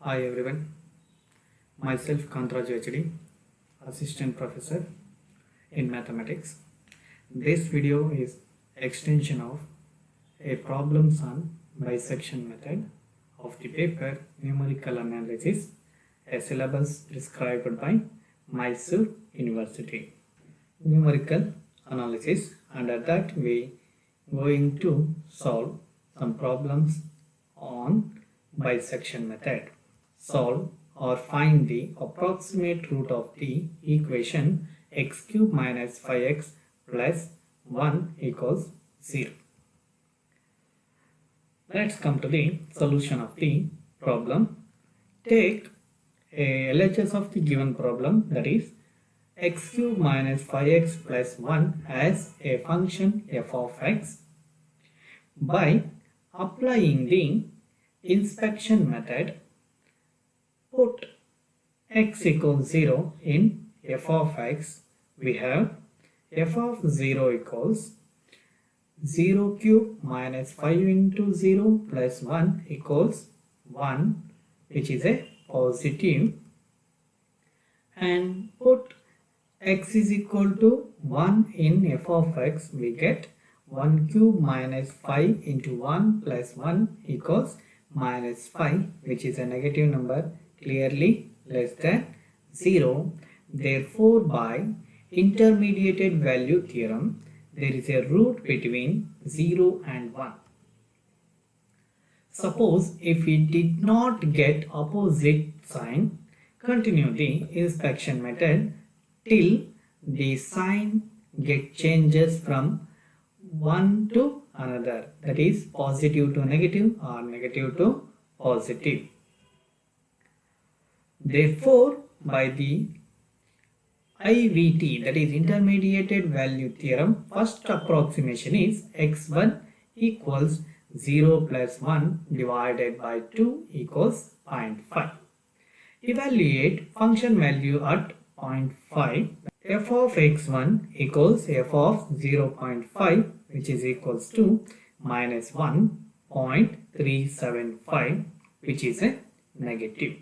Hi everyone, myself Kantraju HD, Assistant Professor in Mathematics. This video is extension of a problems on bisection method of the paper Numerical Analysis, a syllabus prescribed by Mysore University. Numerical Analysis, under that we going to solve some problems on bisection method. Solve or find the approximate root of the equation x cube minus 5x plus 1 equals 0. Let's come to the solution of the problem. Take a LHS of the given problem, that is x cube minus 5x plus 1 as a function f of x. By applying the inspection method, put x equals 0 in f of x. We have f of 0 equals 0 cube minus 5 into 0 plus 1 equals 1, which is a positive, and put x is equal to 1 in f of x. We get 1 cube minus 5 into 1 plus 1 equals minus 5, which is a negative number, clearly less than 0. Therefore, by intermediate value theorem, there is a root between 0 and 1. Suppose if we did not get opposite sign, continue the inspection method till the sign changes from one to another, that is positive to negative or negative to positive. Therefore, by the IVT, that is intermediate value theorem, first approximation is x1 equals 0 plus 1 divided by 2 equals 0.5. Evaluate function value at 0.5. F of x1 equals f of 0.5, which is equals to minus 1.375, which is a negative.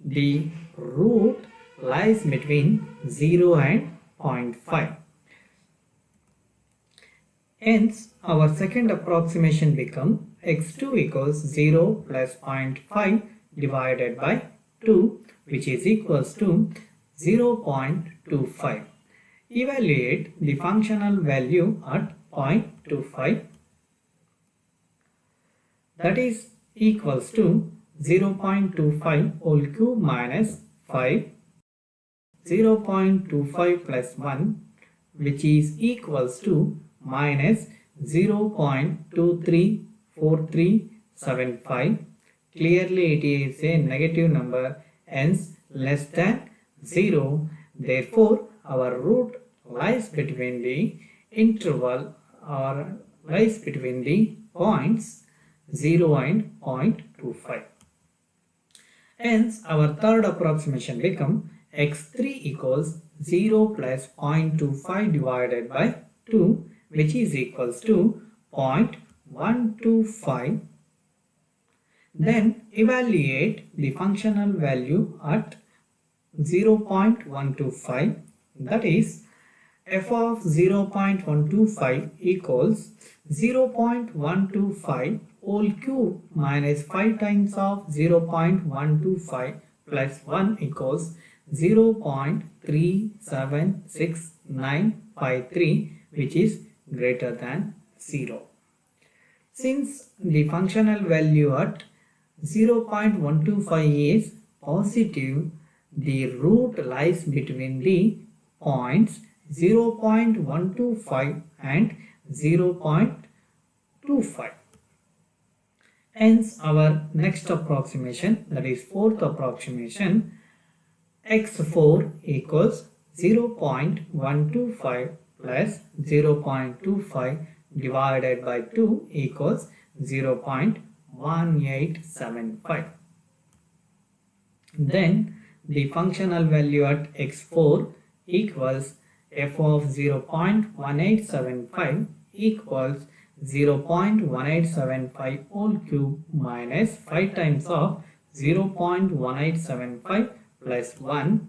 The root lies between 0 and 0.5. Hence, our second approximation becomes x2 equals 0 plus 0.5 divided by 2, which is equals to 0.25. Evaluate the functional value at 0.25, that is equals to 0.25 whole cube minus 5, 0.25 plus 1, which is equals to minus 0.234375. Clearly it is a negative number, hence less than 0. Therefore, our root lies between the interval or lies between the points 0 and 0.25. Hence, our third approximation becomes x3 equals 0 plus 0.25 divided by 2, which is equals to 0.125. Then evaluate the functional value at 0.125, that is f of 0.125 equals 0.125 whole cube minus 5 times of 0.125 plus 1 equals 0.376953, which is greater than 0. Since the functional value at 0.125 is positive, the root lies between the points 0.125 and 0.25. Hence, our next approximation, that is fourth approximation, x4 equals 0.125 plus 0.25 divided by 2 equals 0.1875. Then the functional value at x4 equals f of 0.1875 equals 0.1875 whole cube minus 5 times of 0.1875 plus 1,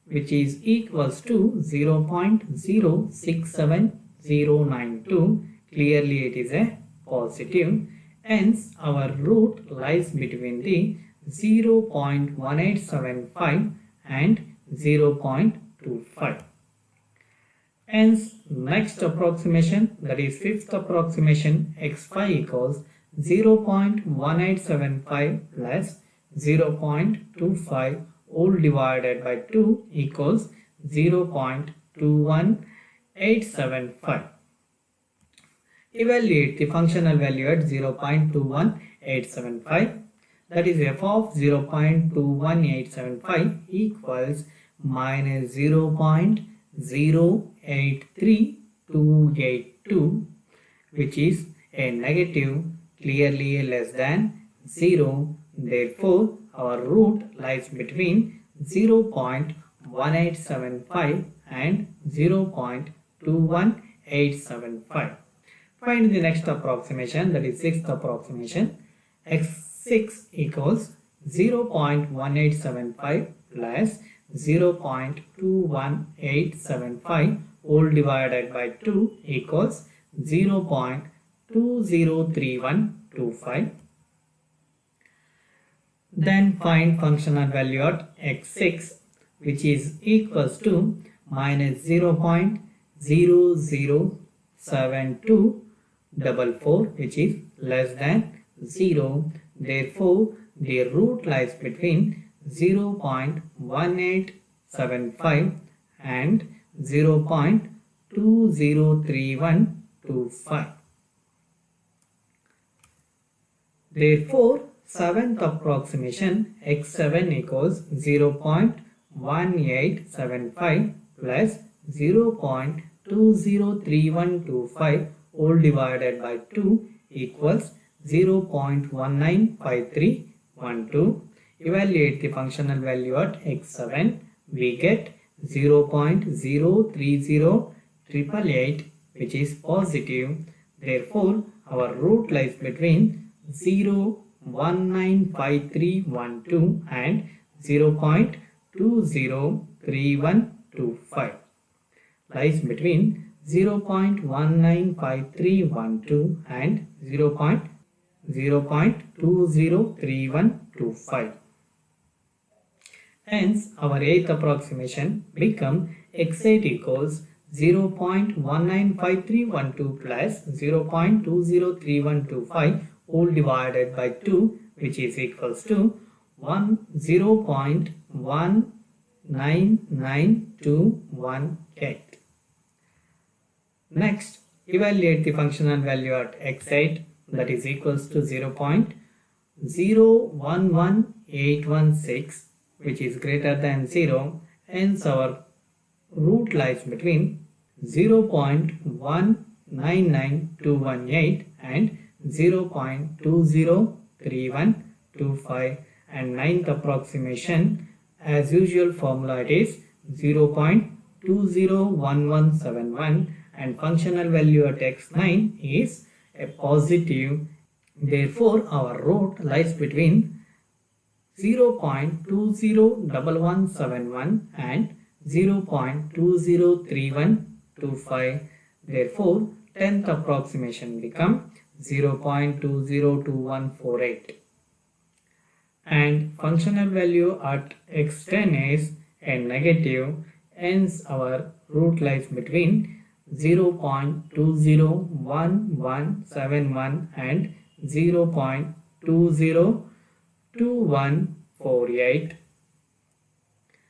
which is equals to 0.067092. Clearly it is a positive. Hence our root lies between the 0.1875 and 0.25. Hence next approximation, that is fifth approximation, x5 equals 0.1875 plus 0.25 all divided by 2 equals 0.21875. Evaluate the functional value at 0.21875. That is f of 0.21875 equals minus 0.083282, which is a negative, clearly less than 0. Therefore, our root lies between 0.1875 and 0.21875. Find the next approximation, that is sixth approximation. x6 equals 0.1875 plus 0.21875 all divided by 2 equals 0.203125. Then find functional value at x6, which is equals to minus 0.007244, which is less than 0. Therefore, the root lies between 0.1875 and 0.203125. Therefore, seventh approximation x7 equals 0.1875 plus 0.203125 all divided by 2 equals 0.195312. Evaluate the functional value at x7. We get 0.030888, which is positive. Therefore, our root lies between 0.195312 and 0.203125. Lies between 0.195312 and 0.203125. Hence, our eighth approximation become x8 equals 0.195312 plus 0.203125 all divided by 2, which is equals to 0.199218. Next, evaluate the functional value at x8, that is equals to 0.011816, which is greater than 0. Hence, our root lies between 0.199218 and 0.203125. And ninth approximation, as usual formula, it is 0.201171, and functional value at x9 is a positive. Therefore, our root lies between 0.201171 and 0.203125. Therefore, 10th approximation become 0.202148. And functional value at x10 is a negative. Hence, our root lies between 0.201171 and 0.202148.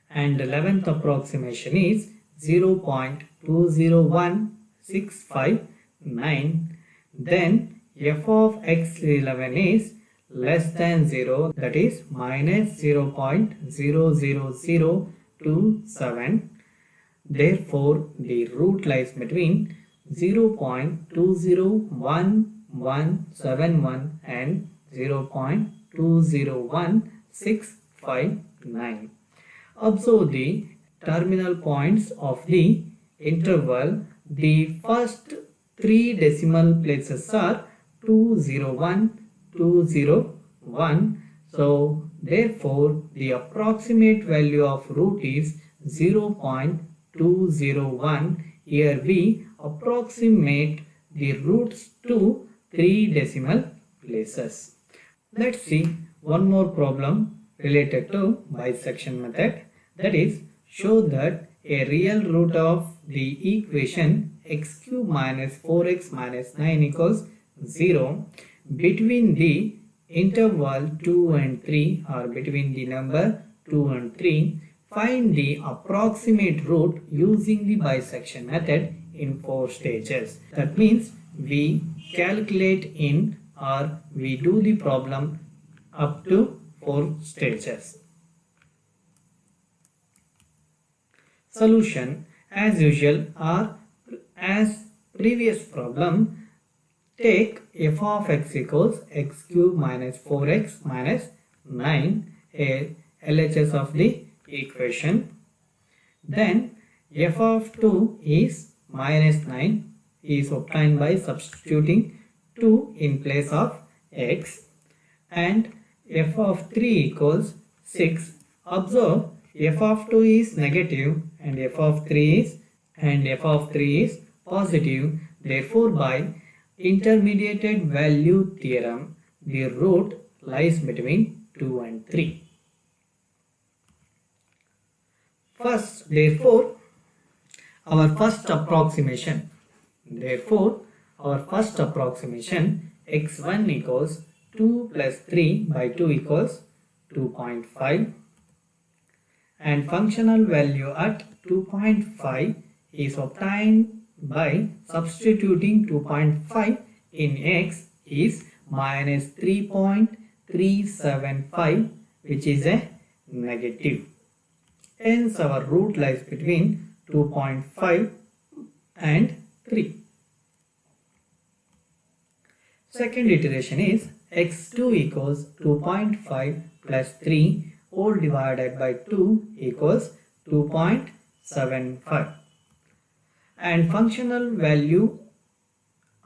And 11th approximation is 0.201659. Then f of x11 is less than 0, that is minus 0.00027. Therefore, the root lies between 0.201171 and 0.201659. Observe the terminal points of the interval. The first 3 decimal places are 201, 201. So therefore the approximate value of root is 0.201. Here we approximate the roots to 3 decimal places. Let's see one more problem related to bisection method, that is, show that a real root of the equation x cube minus 4x minus 9 equals 0 between the interval 2 and 3, or between the number 2 and 3. Find the approximate root using the bisection method in 4 stages. That means we calculate in, or we do the problem up to 4 stages. Solution as usual, or as previous problem, take f of x equals x cube minus 4x minus 9, a LHS of the equation. Then f of 2 is minus 9 is obtained by substituting 2 in place of x, and f of 3 equals 6. Observe f of 2 is negative and f of 3 is positive. Therefore by intermediate value theorem, the root lies between 2 and 3. First, therefore, our first approximation x1 equals 2 plus 3 by 2 equals 2.5, and functional value at 2.5 is obtained by substituting 2.5 in x is minus 3.375, which is a negative. Hence our root lies between 2.5 and 3. Second iteration is x2 equals 2.5 plus 3 all divided by 2 equals 2.75, and functional value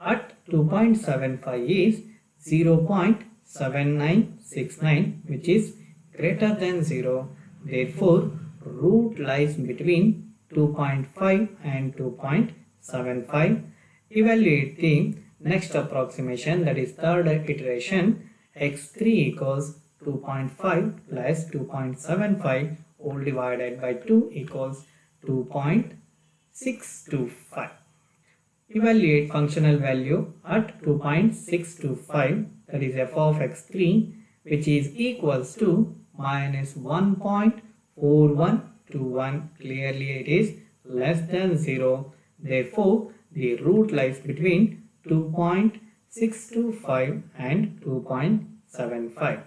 at 2.75 is 0.7969, which is greater than 0. Therefore root lies between 2.5 and 2.75. Evaluate the next approximation, that is third iteration, x3 equals 2.5 plus 2.75 all divided by 2 equals 2.625. Evaluate functional value at 2.625, that is f of x3, which is equals to minus 1.4121. Clearly it is less than 0. Therefore the root lies between 2.625 and 2.75.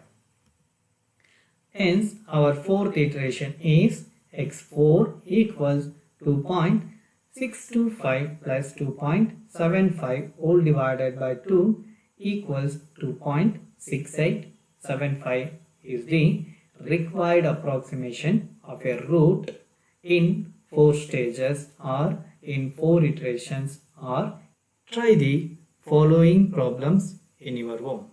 Hence our fourth iteration is x4 equals 2.625 plus 2.75 all divided by 2 equals 2.6875 is the required approximation of a root in 4 stages or in 4 iterations. Or try the following problems in your home.